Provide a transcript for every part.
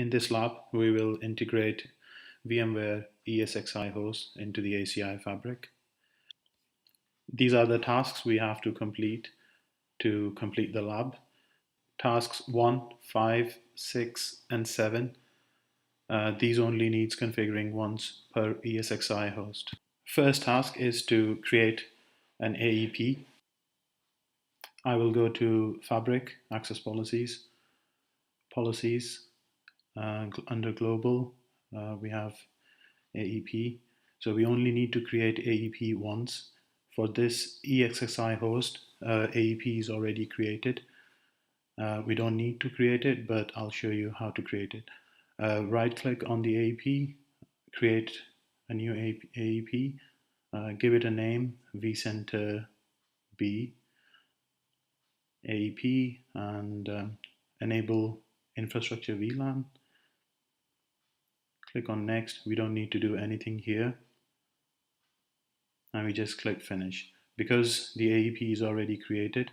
In this lab, we will integrate VMware ESXi host into the ACI Fabric. These are the tasks we have to complete the lab. Tasks 1, 5, 6, and 7. These only needs configuring once per ESXi host. First task is to create an AEP. I will go to Fabric, Access Policies, under Global, we have AEP. So we only need to create AEP once. For this ESXi host, AEP is already created. We don't need to create it, but I'll show you how to create it. Right click on the AEP, create a new AEP, give it a name, vCenter B AEP, and enable infrastructure VLAN. Click on next. We don't need to do anything here, and we just click finish. Because the AEP is already created,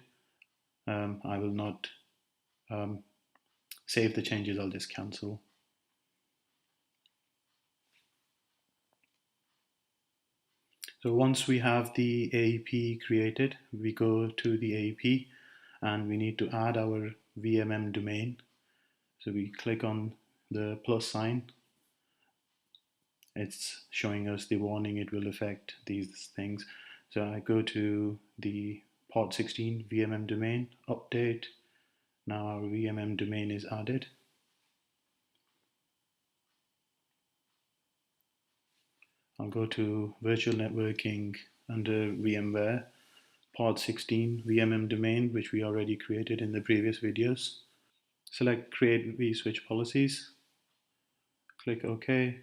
I will not save the changes. I'll just cancel. So once we have the AEP created, we go to the AEP and we need to add our VMM domain. So we click on the plus sign. It's showing us the warning it will affect these things. So I go to the port 16 VMM domain, update. Now our VMM domain is added. I'll go to virtual networking under VMware, port 16 VMM domain, which we already created in the previous videos. Select create vSwitch policies. Click OK.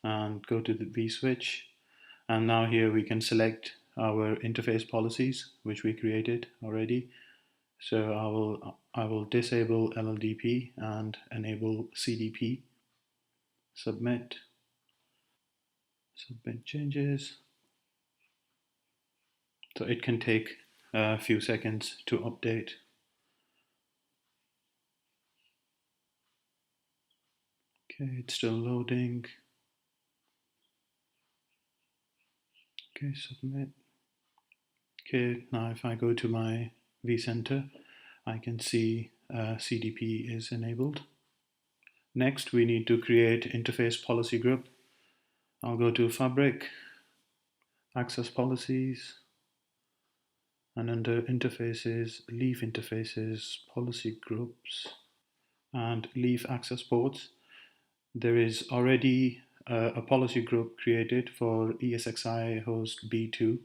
And go to the vSwitch. And now here we can select our interface policies, which we created already. So I will disable LLDP and enable CDP. Submit changes. So it can take a few seconds to update. Okay, it's still loading. Okay, submit. Okay, now if I go to my vCenter, I can see CDP is enabled. Next, we need to create interface policy group. I'll go to Fabric, Access Policies, and under Interfaces, Leaf Interfaces, Policy Groups, and Leaf Access Ports. There is already a policy group created for ESXi host B2.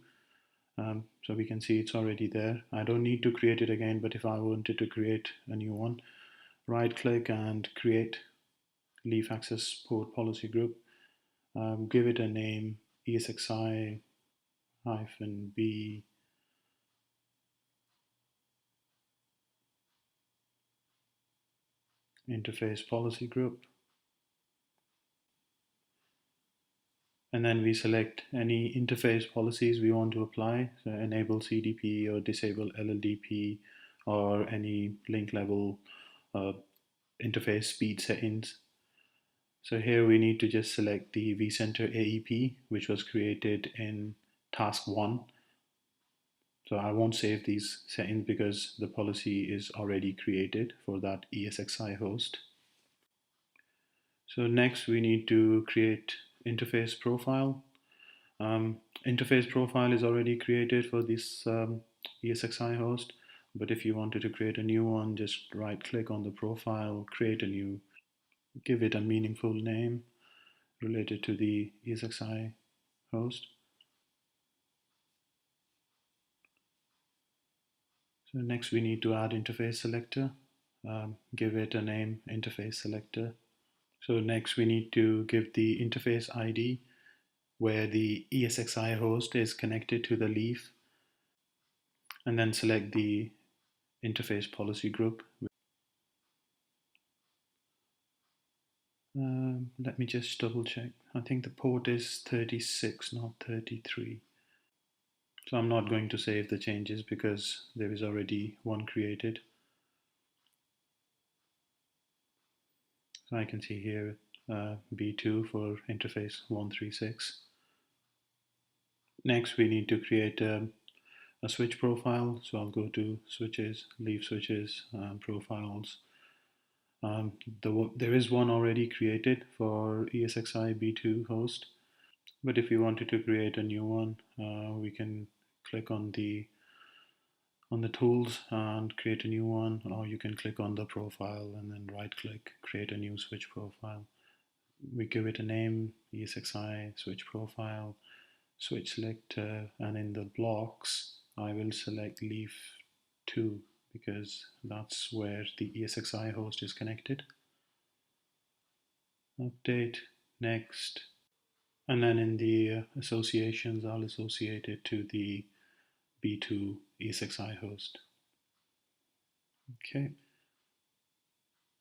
So we can see it's already there. I don't need to create it again, but if I wanted to create a new one, right click and create Leaf Access Port Policy Group. Give it a name, ESXi-B Interface Policy Group. And then we select any interface policies we want to apply. So enable CDP or disable LLDP or any link level interface speed settings. So here we need to just select the vCenter AEP, which was created in task 1. So I won't save these settings because the policy is already created for that ESXi host. So next we need to create interface profile. Interface profile is already created for this ESXi host, but if you wanted to create a new one, just right click on the profile, create a new, give it a meaningful name related to the ESXi host. So next we need to add interface selector, give it a name, interface selector. So next we need to give the interface ID where the ESXi host is connected to the leaf, and then select the interface policy group. Let me just double check. I think the port is 36, not 33. So I'm not going to save the changes because there is already one created. So I can see here B2 for interface 136. Next, we need to create a switch profile. So I'll go to switches, leave switches, profiles. There is one already created for ESXi B2 host, but if we wanted to create a new one, we can click on the tools and create a new one, or you can click on the profile and then right click, create a new switch profile. We give it a name, ESXi switch profile, switch selector, and in the blocks I will select leaf 2 because that's where the ESXi host is connected. Update, next, and then in the associations I'll associate it to the B2 ESXi host. Okay.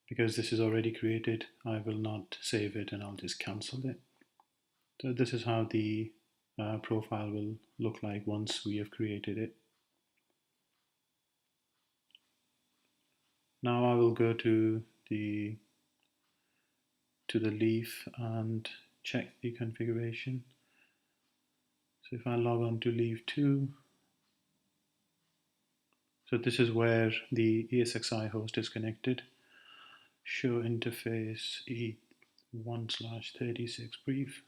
Because this is already created, I will not save it and I'll just cancel it. So this is how the profile will look like once we have created it. Now I will go to the leaf and check the configuration. So if I log on to leaf 2, so this is where the ESXi host is connected. Show interface E1/36 brief.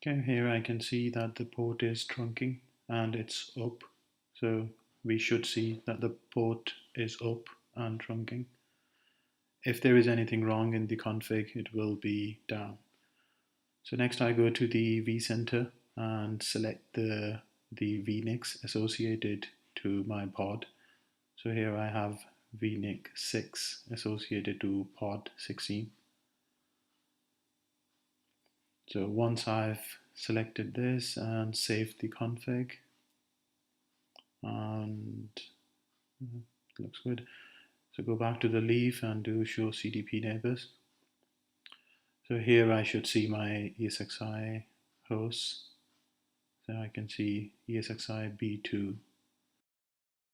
Okay, here I can see that the port is trunking and it's up. So we should see that the port is up and trunking. If there is anything wrong in the config, it will be down. So next I go to the vCenter and select the vNICs associated to my pod. So here I have vNIC 6 associated to pod 16. So once I've selected this and saved the config, and it looks good. So go back to the leaf and do show CDP neighbors. So here I should see my ESXi hosts. So I can see ESXi B2